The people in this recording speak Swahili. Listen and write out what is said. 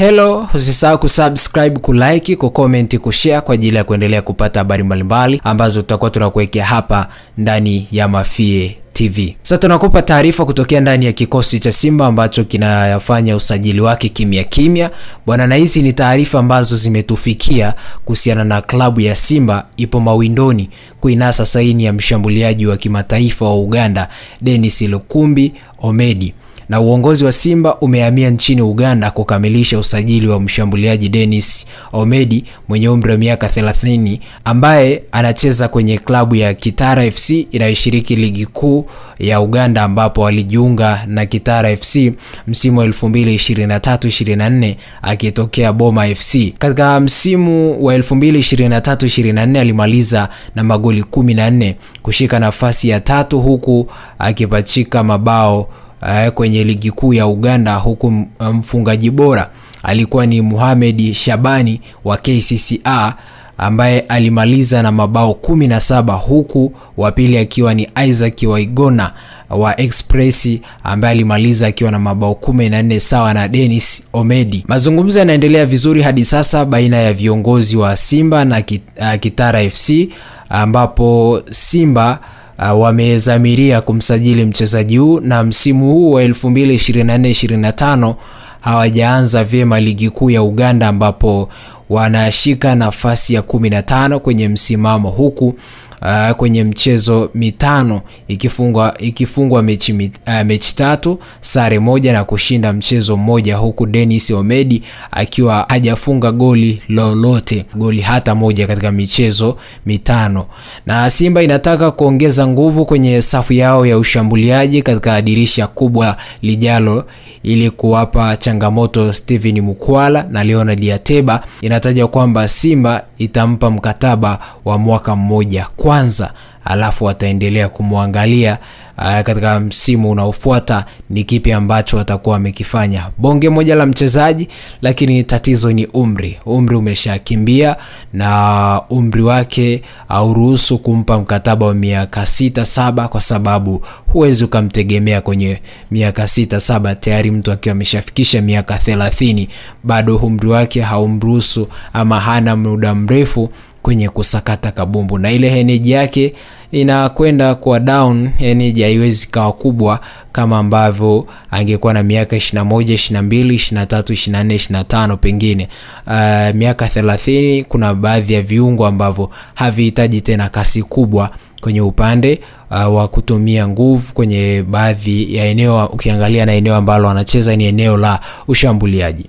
Hello, usisahau kusubscribe, kulike, kucomment, kushare kwa ajili ya kuendelea kupata habari mbalimbali ambazo tutakuwa tunakuwekea hapa ndani ya Mafie TV. Sasa tunakupa taarifa kutokea ndani ya kikosi cha Simba ambacho kinayafanya usajili wake kimya kimya. Bwana, na hizi ni taarifa ambazo zimetufikia kuhusiana na klabu ya Simba ipo mawindoni kuinasa saini ya mshambuliaji wa kimataifa wa Uganda Dennis Lukumbi Omedi. Na uongozi wa Simba umehamia nchini Uganda kukamilisha usajili wa mshambuliaji Dennis Omedi mwenye umri wa miaka 30 ambaye anacheza kwenye klabu ya Kitara FC inayoshiriki ligi kuu ya Uganda, ambapo alijiunga na Kitara FC msimu wa 2023-24 akitokea Boma FC. Katika msimu wa 2023-24 alimaliza na magoli 14, kushika nafasi ya 3 huku akipachika mabao kwenye ligi kuu ya Uganda, huku mfungaji bora alikuwa ni Mohamed Shabani wa KCCA ambaye alimaliza na mabao 17, huku wa pili akiwa ni Isaac Waigona wa Express ambaye alimaliza akiwa na mabao 14 sawa na Dennis Omedi. Mazungumzo yanaendelea vizuri hadi sasa baina ya viongozi wa Simba na Kitara FC, ambapo Simba wamezamiria kumsajili mchezaji huu, na msimu huu wa 2024-25 hawajaanza vyema ligi kuu ya Uganda, ambapo wanashika nafasi ya 15 kwenye msimamo, huku kwenye mchezo mitano ikifungwa mechi 3, sare 1 na kushinda mchezo 1, huku Dennis Omedi akiwa hajafunga goli hata moja katika michezo mitano. Na Simba inataka kuongeza nguvu kwenye safu yao ya ushambuliaji katika dirisha kubwa lijalo ili kuwapa changamoto Steven Mukwala na Leonard Yateba. Inataja kwamba Simba itampa mkataba wa mwaka mmoja kwanza, alafu wataendelea kumwangalia katika msimu unaofuata ni kipi ambacho watakuwa wamekifanya. Bonge moja la mchezaji, lakini tatizo ni umri umeshakimbia, na umri wake hauruhusu kumpa mkataba wa miaka 6-7, kwa sababu huwezi ukamtegemea kwenye miaka 6-7 tayari mtu akiwa ameshafikisha miaka 30 bado umri wake haumruhusu ama hana muda mrefu kwenye kusakata kabumbu, na ile energy yake inakwenda kwa down. Energy haiwezi kawa kubwa kama ambavyo angekuwa na miaka 21, 22, 23, 24, 25 pengine. Miaka 30 kuna baadhi ya viungo ambavyo havihitaji tena kasi kubwa kwenye upande wa kutumia nguvu kwenye baadhi ya eneo. Ukiangalia na eneo ambalo anacheza ni eneo la ushambuliaji.